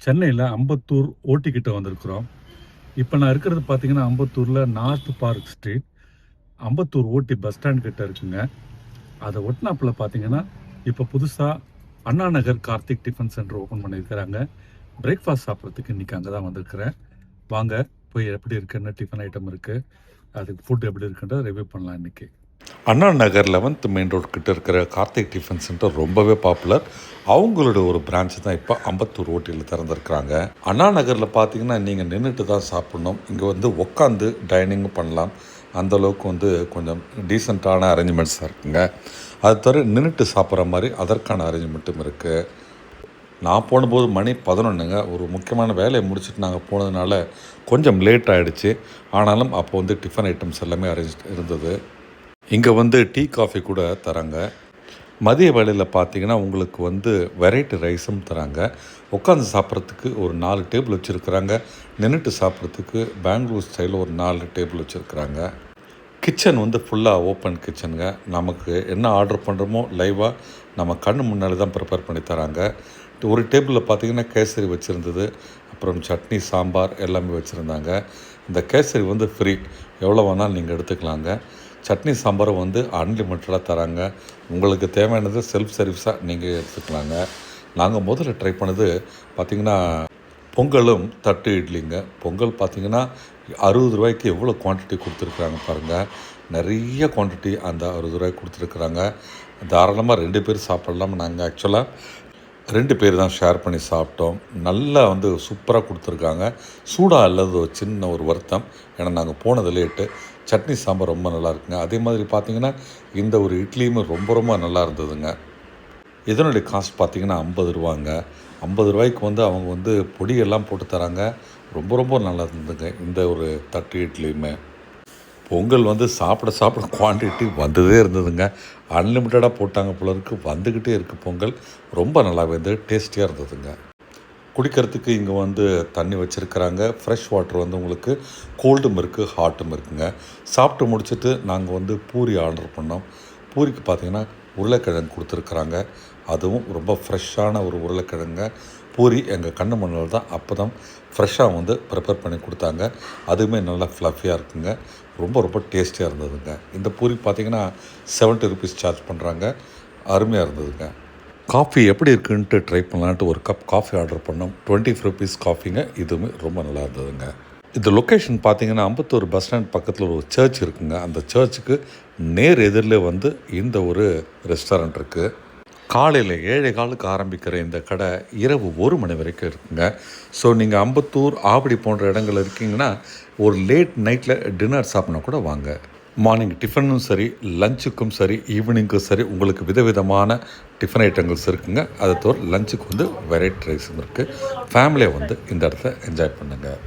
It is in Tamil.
சென்னையில் அம்பத்தூர் ஓட்டி கிட்ட வந்திருக்கிறோம். இப்போ நான் இருக்கிறது பார்த்தீங்கன்னா அம்பத்தூரில் நார்த் பார்க் ஸ்ட்ரீட், அம்பத்தூர் ஓட்டி பஸ் ஸ்டாண்ட் கிட்ட இருக்குங்க. அதை ஒட்டினாப்பில் பார்த்தீங்கன்னா இப்போ புதுசாக Anna Nagar Karthik tiffin centre open பண்ணியிருக்கிறாங்க. பிரேக்ஃபாஸ்ட் சாப்பிட்றதுக்கு இன்றைக்கி அங்கே தான் வந்திருக்கிறேன். வாங்க போய் எப்படி இருக்குன்னு, டிஃபன் ஐட்டம் இருக்குது, அதுக்கு ஃபுட் எப்படி இருக்குன்றதை ரிவ்யூ பண்ணலாம் இன்றைக்கி. Anna Nagar 11th main road கிட்ட இருக்கிற கார்த்திக் டிஃபன் சென்டர் ரொம்பவே பாப்புலர். அவங்களோட ஒரு பிரான்ச் தான் இப்போ அம்பத்தூர் ஓட்டியில் திறந்துருக்குறாங்க. அண்ணா நகரில் பார்த்தீங்கன்னா நீங்கள் நின்றுட்டு தான் சாப்பிட்ணும். இங்கே வந்து உட்காந்து டைனிங்கும் பண்ணலாம். அந்தளவுக்கு கொஞ்சம் டீசெண்டான அரேஞ்ச்மெண்ட்ஸாக இருக்குங்க. அது தவிர நின்றுட்டு சாப்பிட்ற மாதிரி அதற்கான அரேஞ்ச்மெண்ட்டும் இருக்குது. நான் போனபோது மணி 11ங்க. ஒரு முக்கியமான வேலையை முடிச்சுட்டு நாங்கள் போனதுனால கொஞ்சம் லேட் ஆகிடுச்சு. ஆனாலும் அப்போ டிஃபன் ஐட்டம்ஸ் எல்லாமே அரேஞ்ச் இருந்தது. இங்கே டீ காஃபி கூட தராங்க. மதிய வேளையில் பார்த்தீங்கன்னா உங்களுக்கு வெரைட்டி ரைஸும் தராங்க. உட்காந்து சாப்பிட்றதுக்கு ஒரு 4 டேபிள் வச்சுருக்குறாங்க. நின்றுட்டு சாப்பிட்றதுக்கு பெங்களூர் ஸ்டைலில் ஒரு 4 டேபிள் வச்சுருக்குறாங்க. கிச்சன் ஃபுல்லாக ஓப்பன் கிச்சனுங்க. நமக்கு என்ன ஆர்டர் பண்ணுறோமோ லைவாக நம்ம கண்ணு முன்னால் தான் ப்ரிப்பேர் பண்ணி தராங்க. ஒரு டேபிளில் பார்த்தீங்கன்னா கேசரி வச்சுருந்தது, அப்புறம் சட்னி சாம்பார் எல்லாமே வச்சுருந்தாங்க. இந்த கேசரி ஃப்ரீ, எவ்வளோ வேணாலும் நீங்கள் எடுத்துக்கலாங்க. சட்னி சாம்பாரும் அன்லிமிட்டடாக தராங்க. உங்களுக்கு தேவையானது செல்ஃப் சர்வீஸாக நீங்கள் எடுத்துக்கலாங்க. நாங்கள் முதல்ல ட்ரை பண்ணது பார்த்திங்கன்னா பொங்கலும் தட்டு இட்லிங்க. பொங்கல் பார்த்திங்கன்னா 60 ரூபாய்க்கு எவ்வளோ குவான்டிட்டி கொடுத்துருக்குறாங்க பாருங்கள். நிறைய குவான்டிட்டி அந்த 60 ரூபாய்க்கு கொடுத்துருக்குறாங்க. தாராளமாக 2 பேர் சாப்பிட்லாம். நாங்கள் ஆக்சுவலாக 2 பேர் தான் ஷேர் பண்ணி சாப்பிட்டோம். நல்லா சூப்பராக கொடுத்துருக்காங்க. சூடாக இல்லாத ஒரு சின்ன ஒரு வருத்தம், ஏன்னா நாங்கள் போனது லேட்டு. சட்னி சாம்பார் ரொம்ப நல்லா இருக்குங்க. அதே மாதிரி பார்த்திங்கன்னா இந்த ஒரு இட்லியுமே ரொம்ப ரொம்ப நல்லா இருந்ததுங்க. இதனுடைய காஸ்ட் பார்த்திங்கன்னா 50 ரூபாங்க. 50 ரூபாய்க்கு அவங்க பொடியெல்லாம் போட்டு தராங்க. ரொம்ப ரொம்ப நல்லா இருந்ததுங்க இந்த ஒரு தட்டு இட்லியுமே. பொங்கல் சாப்பிட குவான்டிட்டி வந்துதே இருந்ததுங்க. அன்லிமிட்டடாக போட்டாங்க போல இருக்குது. வந்துக்கிட்டே இருக்குது பொங்கல். ரொம்ப நல்லாவே டேஸ்டியாக இருந்ததுங்க. குடிக்கிறதுக்கு இங்கே தண்ணி வச்சுருக்கிறாங்க. ஃப்ரெஷ் வாட்டர் உங்களுக்கு கோல்டும் இருக்குது, ஹாட்டும் இருக்குங்க. சாப்பிட்டு முடிச்சுட்டு நாங்கள் பூரி ஆர்டர் பண்ணோம். பூரிக்கு பார்த்திங்கன்னா உருளைக்கிழங்கு கொடுத்துருக்குறாங்க. அதுவும் ரொம்ப ஃப்ரெஷ்ஷான ஒரு உருளைக்கிழங்க. பூரி எங்கள் கண்ணு முன்னால் தான் அப்போ தான் ஃப்ரெஷ்ஷாக ப்ரிப்பேர் பண்ணி கொடுத்தாங்க. அதுவுமே நல்லா ஃப்ளஃபியாக இருக்குங்க. ரொம்ப ரொம்ப டேஸ்டியாக இருந்ததுங்க. இந்த பூரி பார்த்திங்கன்னா 70 ருபீஸ் சார்ஜ் பண்ணுறாங்க. அருமையாக இருந்ததுங்க. காஃபி எப்படி இருக்குன்ட்டு ட்ரை பண்ணலான்ட்டு ஒரு கப் காஃபி ஆர்டர் பண்ணோம். 25 ருபீஸ் காஃபிங்க. இதுவுமே ரொம்ப நல்லா இருந்ததுங்க. இந்த லொக்கேஷன் பார்த்திங்கன்னா அம்பத்தூர் பஸ் ஸ்டாண்ட் பக்கத்தில் ஒரு சர்ச் இருக்குங்க. அந்த சர்ச்சுக்கு நேர் எதிரில் இந்த ஒரு ரெஸ்டாரண்ட் இருக்குது. காலையில் 7:15 ஆரம்பிக்கிற இந்த கடை இரவு 1 மணி வரைக்கும் இருக்குங்க. ஸோ நீங்கள் அம்பத்தூர், ஆவடி போன்ற இடங்கள் இருக்கீங்கன்னா ஒரு லேட் நைட்டில் டின்னர் சாப்பிட்னா கூட வாங்க. மார்னிங் டிஃபனும் சரி, லஞ்சுக்கும் சரி, ஈவினிங்க்கும் சரி உங்களுக்கு விதவிதமான டிஃபன் ஐட்டங்கள்ஸ் இருக்குங்க. அதை தவிர லஞ்சுக்கு வெரைட்டி ரைஸும் இருக்குது. ஃபேமிலியை இந்த இடத்த என்ஜாய் பண்ணுங்கள்.